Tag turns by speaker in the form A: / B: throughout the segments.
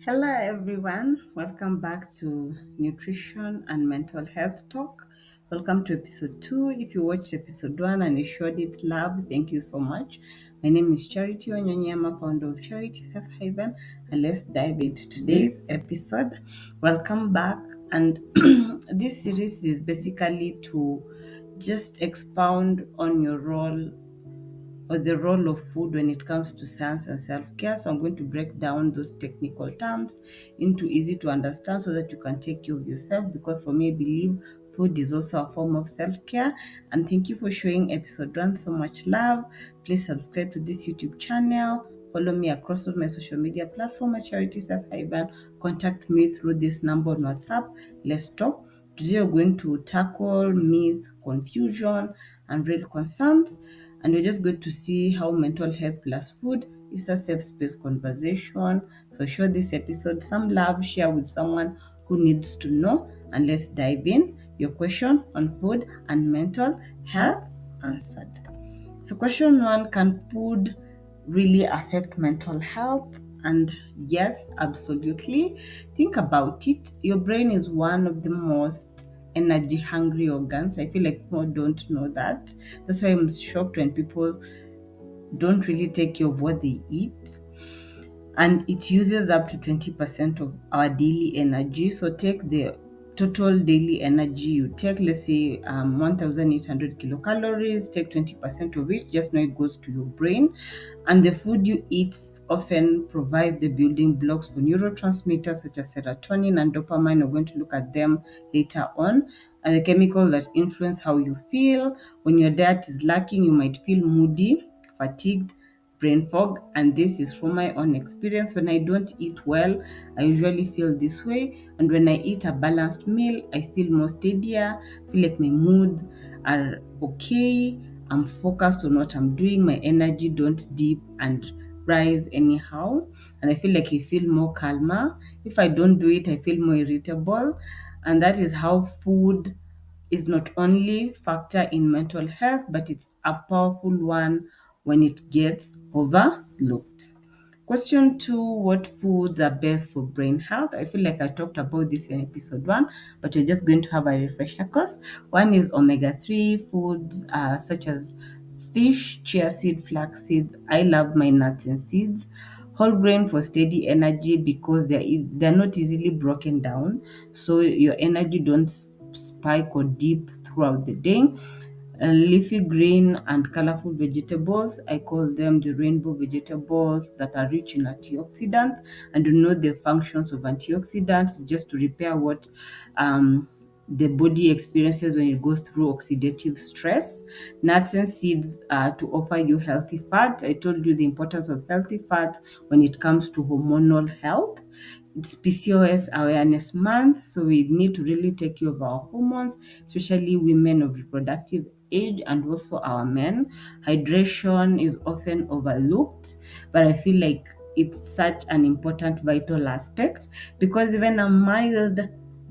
A: Hello, everyone. Welcome back to Nutrition and Mental Health Talk. Welcome to episode 2. If you watched episode 1 and you showed it love, thank you so much. My name is Charity Onyonyama, founder of Charity Safe Haven, and let's dive into today's episode. Welcome back. And this series is basically to just expound on your role or the role of food when it comes to science and self-care. So I'm going to break down those technical terms into easy to understand so that you can take care of yourself, because for me, I believe food is also a form of self-care. And thank you for showing episode 1 so much love. Please subscribe to this YouTube channel. Follow me across all my social media platforms at Charity Self Haven. Contact me through this number on WhatsApp. Let's talk. Today we're going to tackle myth, confusion, and real concerns. And we're just going to see how mental health plus food is a safe space conversation. So show this episode some love, share with someone who needs to know, and let's dive in. Your question on food and mental health answered. So question 1, can food really affect mental health? And yes, absolutely. Think about it. Your brain is one of the most energy hungry organs. I feel like people don't know that. That's why I'm shocked when people don't really take care of what they eat. And it uses up to 20% of our daily energy. So take the total daily energy you take, let's say 1800 kilocalories, take 20% of it, just know it goes to your brain. And the food you eat often provides the building blocks for neurotransmitters such as serotonin and dopamine. We're going to look at them later on. And the chemical that influence how you feel. When your diet is lacking, you might feel moody, fatigued, brain fog, and this is from my own experience. When I don't eat well, I usually feel this way, and when I eat a balanced meal, I feel more steadier, feel like my moods are okay, I'm focused on what I'm doing, my energy don't dip and rise anyhow, and I feel like I feel more calmer. If I don't do it, I feel more irritable, and that is how food is not only factor in mental health, but it's a powerful one when it gets overlooked. Question 2, what foods are best for brain health? I feel like I talked about this in episode 1, but we're just going to have a refresher course. One is omega-3 foods such as fish, chia seed, flax seeds. I love my nuts and seeds. Whole grain for steady energy because they're not easily broken down, so your energy don't spike or dip throughout the day. Leafy green and colorful vegetables. I call them the rainbow vegetables that are rich in antioxidants, and you know the functions of antioxidants just to repair what the body experiences when it goes through oxidative stress. Nuts and seeds to offer you healthy fats. I told you the importance of healthy fats when it comes to hormonal health. It's PCOS awareness month, so we need to really take care of our hormones, especially women of reproductive age and also our men. Hydration is often overlooked, but I feel like it's such an important vital aspect, because even a mild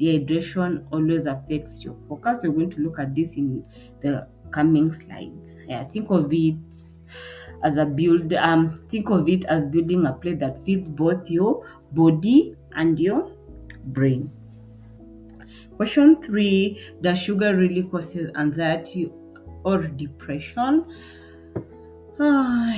A: dehydration always affects your focus. We're going to look at this in the coming slides. Yeah, think of it as building a plate that fits both your body and your brain. Question 3, does sugar really causes anxiety or depression?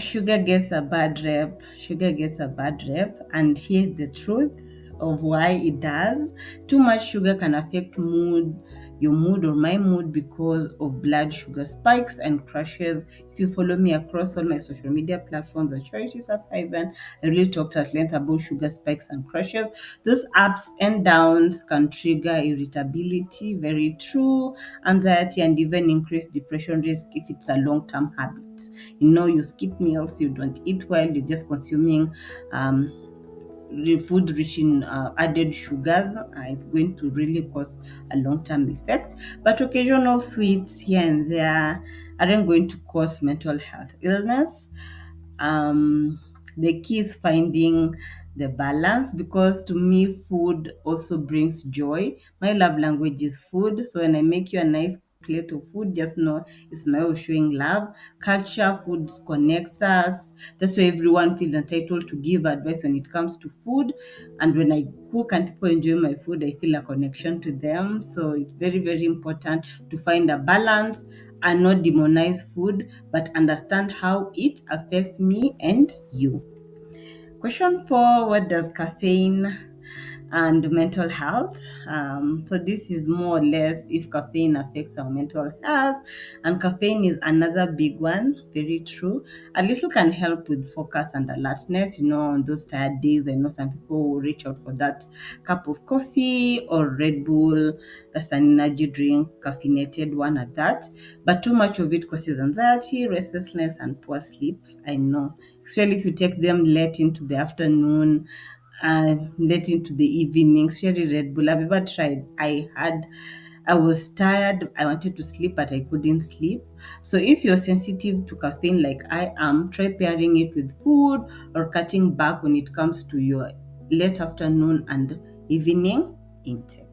A: Sugar gets a bad rep. Sugar gets a bad rep, and here's the truth of why it does. Too much sugar can affect your mood or my mood, because of blood sugar spikes and crashes. If you follow me across all my social media platforms, the Charities of Ivan, I really talked at length about sugar spikes and crashes. Those ups and downs can trigger irritability, very true, anxiety, and even increase depression risk if it's a long-term habit. You skip meals, you don't eat well, you're just consuming food rich in added sugars. It's going to really cause a long-term effect. But occasional sweets here and there aren't going to cause mental health illness. The key is finding the balance, because to me food also brings joy. My love language is food, so when I make you a nice plate of food, just know it's my way of showing love. Culture, food connects us. That's why everyone feels entitled to give advice when it comes to food. And when I cook and people enjoy my food, I feel a connection to them. So it's very, very important to find a balance and not demonize food, but understand how it affects me and you. Question 4: what does caffeine and mental health? So this is more or less if caffeine affects our mental health, and caffeine is another big one. Very true. A little can help with focus and alertness. On those tired days, I know some people will reach out for that cup of coffee or Red Bull. That's an energy drink, caffeinated one at that. But too much of it causes anxiety, restlessness, and poor sleep. I know, especially if you take them late into the afternoon, late into the evening, especially Red Bull. I've ever tried. I was tired. I wanted to sleep, but I couldn't sleep. So if you're sensitive to caffeine like I am, try pairing it with food or cutting back when it comes to your late afternoon and evening intake.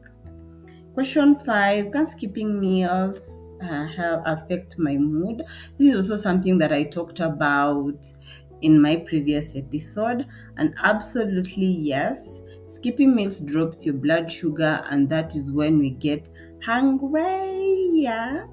A: Question 5: can skipping meals affect my mood? This is also something that I talked about in my previous episode, and absolutely yes. Skipping meals drops your blood sugar, and that is when we get hungry. Yeah.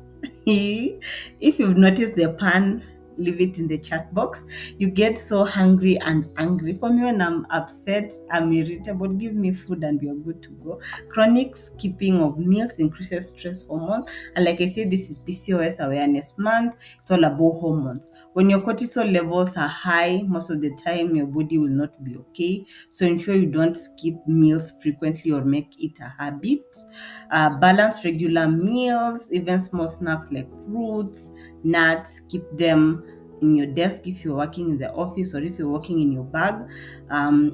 A: If you've noticed the pan, leave it in the chat box. You get so hungry and angry. For me, when I'm upset, I'm irritable, give me food and we are good to go. Chronic skipping of meals increases stress hormones. And like I said, this is PCOS Awareness Month. It's all about hormones. When your cortisol levels are high, most of the time your body will not be okay. So ensure you don't skip meals frequently or make it a habit. Balance regular meals, even small snacks like fruits, nuts. Keep them in your desk if you're working in the office or if you're working in your bag.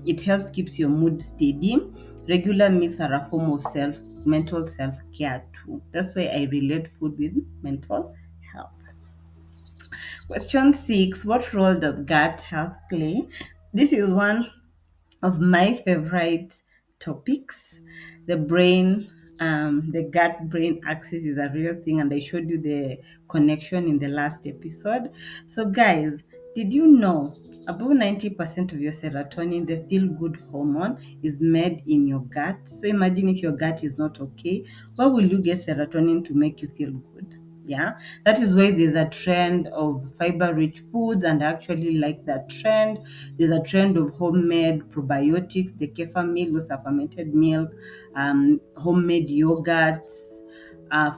A: It helps keeps your mood steady. Regular meals are a form of mental self-care too. That's why I relate food with mental health. Question 6: what role does gut health play? This is one of my favorite topics. The brain, the gut brain axis is a real thing, and I showed you the connection in the last episode. So, guys, did you know above 90% of your serotonin, the feel good hormone, is made in your gut? So, imagine if your gut is not okay, where will you get serotonin to make you feel good? Yeah, that is why there's a trend of fiber rich foods, and I actually like that trend. There's a trend of homemade probiotics, the kefir milk, those are fermented milk, homemade yogurts,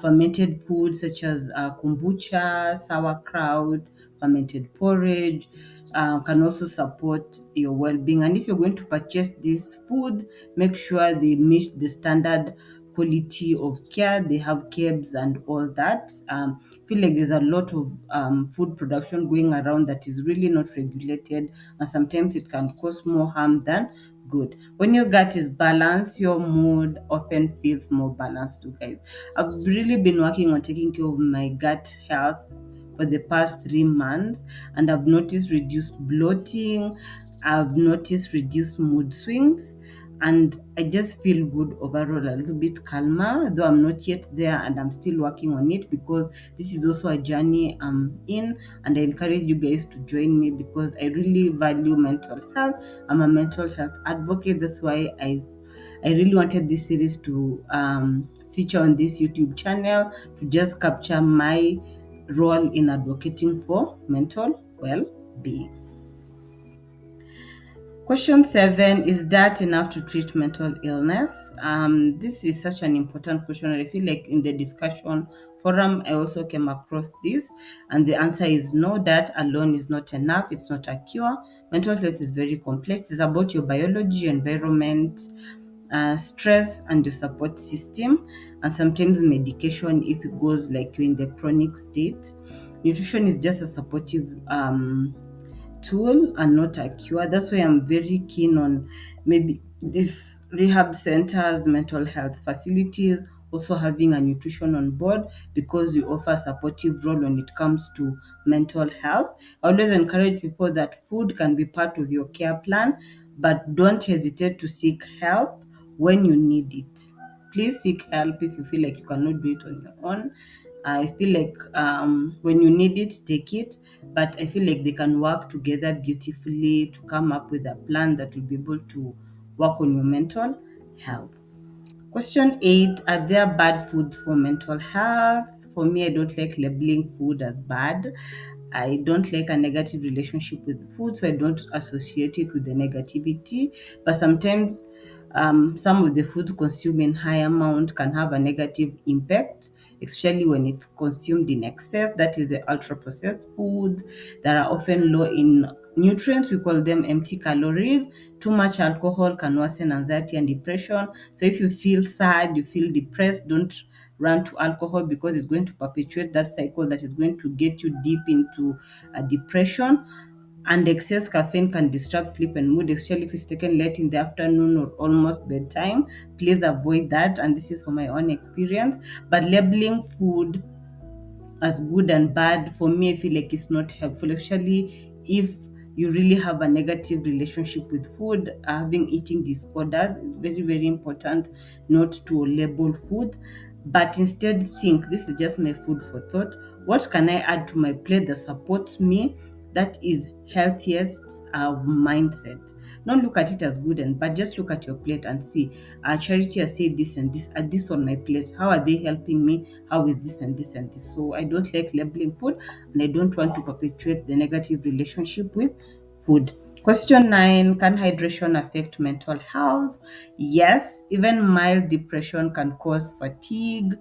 A: fermented foods such as kombucha, sauerkraut, fermented porridge. Can also support your well-being. And if you're going to purchase these foods, make sure they meet the standard quality of care. They have KEBS and all that. Feel like there's a lot of food production going around that is really not regulated, and sometimes it can cause more harm than good. When your gut is balanced, your mood often feels more balanced too, guys. I've really been working on taking care of my gut health for the past 3 months, and I've noticed reduced bloating, I've noticed reduced mood swings, and I just feel good overall, a little bit calmer, though I'm not yet there and I'm still working on it, because this is also a journey I'm in, and I encourage you guys to join me because I really value mental health. I'm a mental health advocate. That's why I really wanted this series to feature on this YouTube channel, to just capture my role in advocating for mental well-being. Question 7: is that enough to treat mental illness? This is such an important question, and I feel like in the discussion forum, I also came across this, and the answer is no, that alone is not enough. It's not a cure. Mental health is very complex. It's about your biology, environment, stress, and your support system, and sometimes medication if it goes like you're in the chronic state. Nutrition is just a supportive tool and not a cure. That's why I'm very keen on maybe these rehab centers, mental health facilities, also having a nutrition on board, because we offer a supportive role when it comes to mental health. I always encourage people that food can be part of your care plan, but don't hesitate to seek help when you need it. Please seek help if you feel like you cannot do it on your own. I feel like when you need it, take it. But I feel like they can work together beautifully to come up with a plan that will be able to work on your mental health. Question 8. Are there bad foods for mental health? For me, I don't like labeling food as bad. I don't like a negative relationship with food, so I don't associate it with the negativity. But sometimes some of the food consumed in high amount can have a negative impact, especially when it's consumed in excess. That is the ultra processed foods that are often low in nutrients. We call them empty calories. Too much alcohol can worsen anxiety and depression. So if you feel sad, you feel depressed, don't run to alcohol, because it's going to perpetuate that cycle that is going to get you deep into a depression. And excess caffeine can disrupt sleep and mood, especially if it's taken late in the afternoon or almost bedtime. Please avoid that. And this is from my own experience. But labeling food as good and bad, for me, I feel like it's not helpful, especially if you really have a negative relationship with food. Having eating disorders, it's very, very important not to label food, but instead think, this is just my food for thought. What can I add to my plate that supports me? That is healthiest mindset. Don't look at it as good and bad. Just look at your plate and see. Charity has said this and this. Are this on my plate? How are they helping me? How is this and this and this? So I don't like labeling food, and I don't want to perpetuate the negative relationship with food. Question 9. Can hydration affect mental health? Yes, even mild depression can cause fatigue,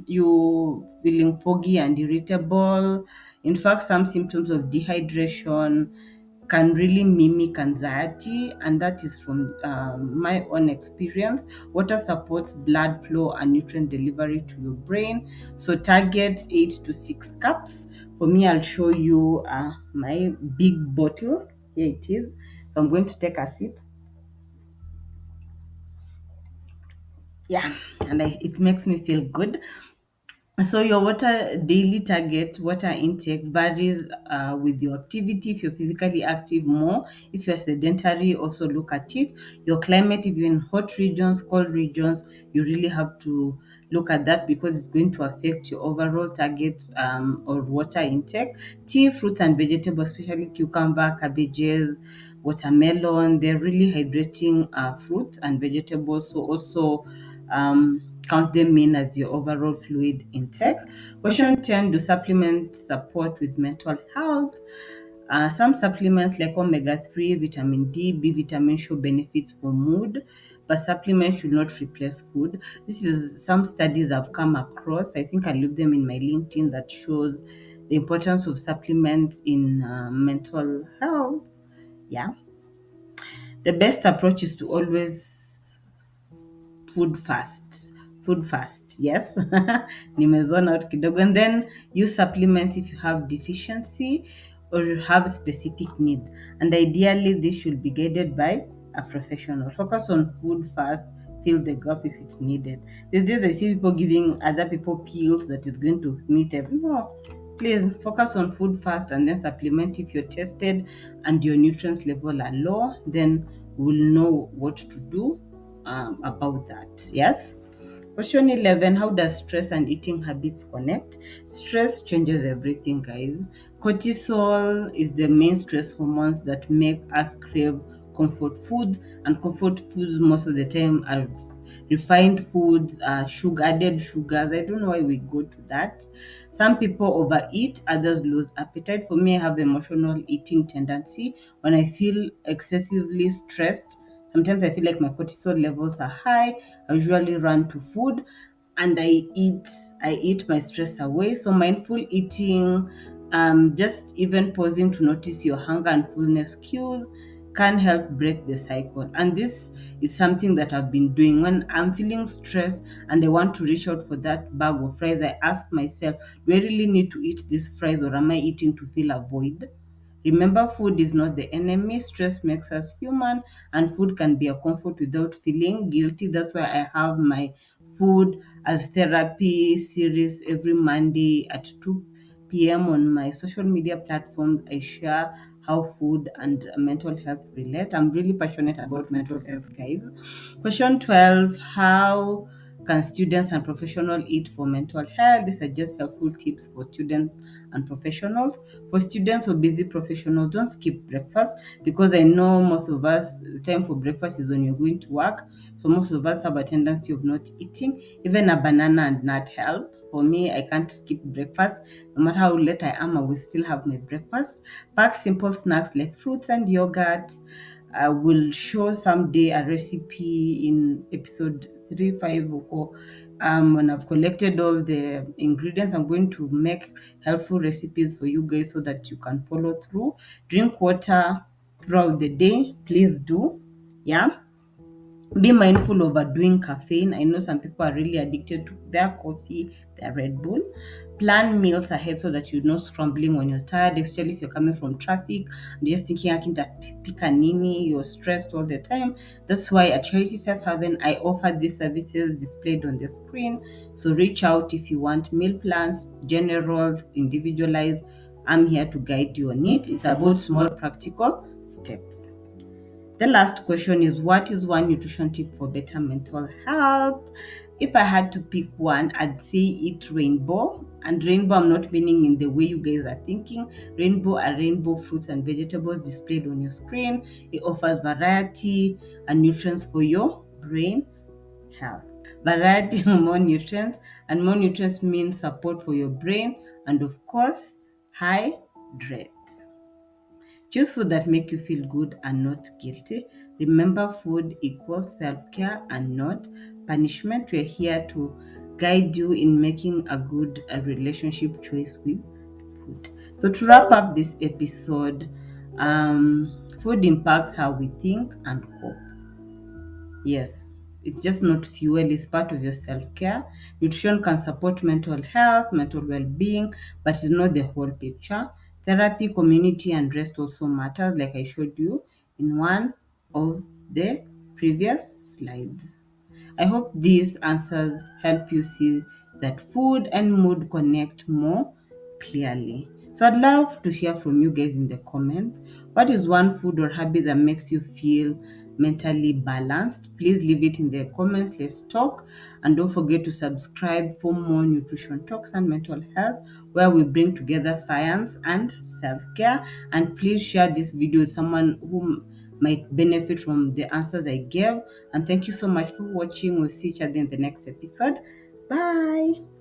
A: you feeling foggy and irritable. In fact, some symptoms of dehydration can really mimic anxiety, and that is from my own experience. Water supports blood flow and nutrient delivery to your brain, so target 8 to 6 cups. For me, I'll show you my big bottle. Here it is. So I'm going to take a sip. Yeah, and it makes me feel good. So your water daily target water intake varies with your activity. If you're physically active, more. If you're sedentary, also look at it. Your climate, if you're in hot regions, cold regions, you really have to look at that, because it's going to affect your overall target or water intake. Tea, fruits and vegetables, especially cucumber, cabbages, watermelon, they're really hydrating fruits and vegetables. So also count them in as your overall fluid intake. Question 10. Do supplements support with mental health? Some supplements like omega-3, vitamin D, B vitamin show benefits for mood, but supplements should not replace food. This is some studies I've come across. I think I leave them in my LinkedIn, that shows the importance of supplements in mental health. Yeah. The best approach is to always food fast. Food fast, yes. Nimezona out kidogo. And then use supplements if you have deficiency or you have specific needs. And ideally, this should be guided by a professional. Focus on food fast, fill the gap if it's needed. These days, I see people giving other people pills that is going to meet everything. No, please focus on food first and then supplement if you're tested and your nutrients level are low. Then we'll know what to do about that. Yes. Question 11. How does stress and eating habits connect? Stress changes everything, guys. Cortisol is the main stress hormones that make us crave comfort foods, and comfort foods most of the time are refined foods, sugar, added sugars. I don't know why we go to that. Some people overeat, others lose appetite. For me, I have emotional eating tendency. When I feel excessively stressed, sometimes I feel like my cortisol levels are high. I usually run to food and I eat my stress away. So mindful eating, just even pausing to notice your hunger and fullness cues can help break the cycle. And this is something that I've been doing. When I'm feeling stressed and I want to reach out for that bag of fries, I ask myself, do I really need to eat these fries, or am I eating to fill a void? Remember, food is not the enemy. Stress makes us human, and food can be a comfort without feeling guilty. That's why I have my food as therapy series every Monday at 2 p.m. on my social media platforms. I share how food and mental health relate. I'm really passionate about mental health, guys. Question 12. How can students and professionals eat for mental health? These are just helpful tips for students and professionals. For students or busy professionals, don't skip breakfast, because I know most of us, time for breakfast is when you're going to work. So most of us have a tendency of not eating. Even a banana and nut help. For me, I can't skip breakfast. No matter how late I am, I will still have my breakfast. Pack simple snacks like fruits and yogurt. I will show someday a recipe in episode 3, 5, or when I've collected all the ingredients. I'm going to make helpful recipes for you guys so that you can follow through. Drink water throughout the day. Please do. Yeah. Be mindful of overdoing caffeine. I know some people are really addicted to their coffee, their Red Bull. Plan meals ahead so that you're not scrambling when you're tired, especially if you're coming from traffic and you're just thinking, pika nini, you're stressed all the time. That's why at Charity Safe Haven, I offer these services displayed on the screen. So reach out if you want meal plans, generals, individualized. I'm here to guide you on it. It's about small practical steps. The last question is, what is one nutrition tip for better mental health? If I had to pick one, I'd say eat rainbow. And rainbow, I'm not meaning in the way you guys are thinking. Rainbow are rainbow fruits and vegetables displayed on your screen. It offers variety and nutrients for your brain health. Variety, more nutrients, and more nutrients means support for your brain, and of course, hydrate. Choose food that make you feel good and not guilty. Remember, food equals self-care and not punishment. We're here to guide you in making a good relationship choice with food. So to wrap up this episode, food impacts how we think and cope. Yes, it's just not fuel, it's part of your self-care. Nutrition can support mental health, mental well-being, but it's not the whole picture. Therapy, community, and rest also matters, like I showed you in one of the previous slides. I hope these answers help you see that food and mood connect more clearly. So I'd love to hear from you guys in the comments. What is one food or habit that makes you feel mentally balanced? Please leave it in the comments. Let's talk. And don't forget to subscribe for more nutrition talks and mental health, where we bring together science and self-care. And please share this video with someone who might benefit from the answers I gave. And thank you so much for watching. We'll see each other in the next episode. Bye.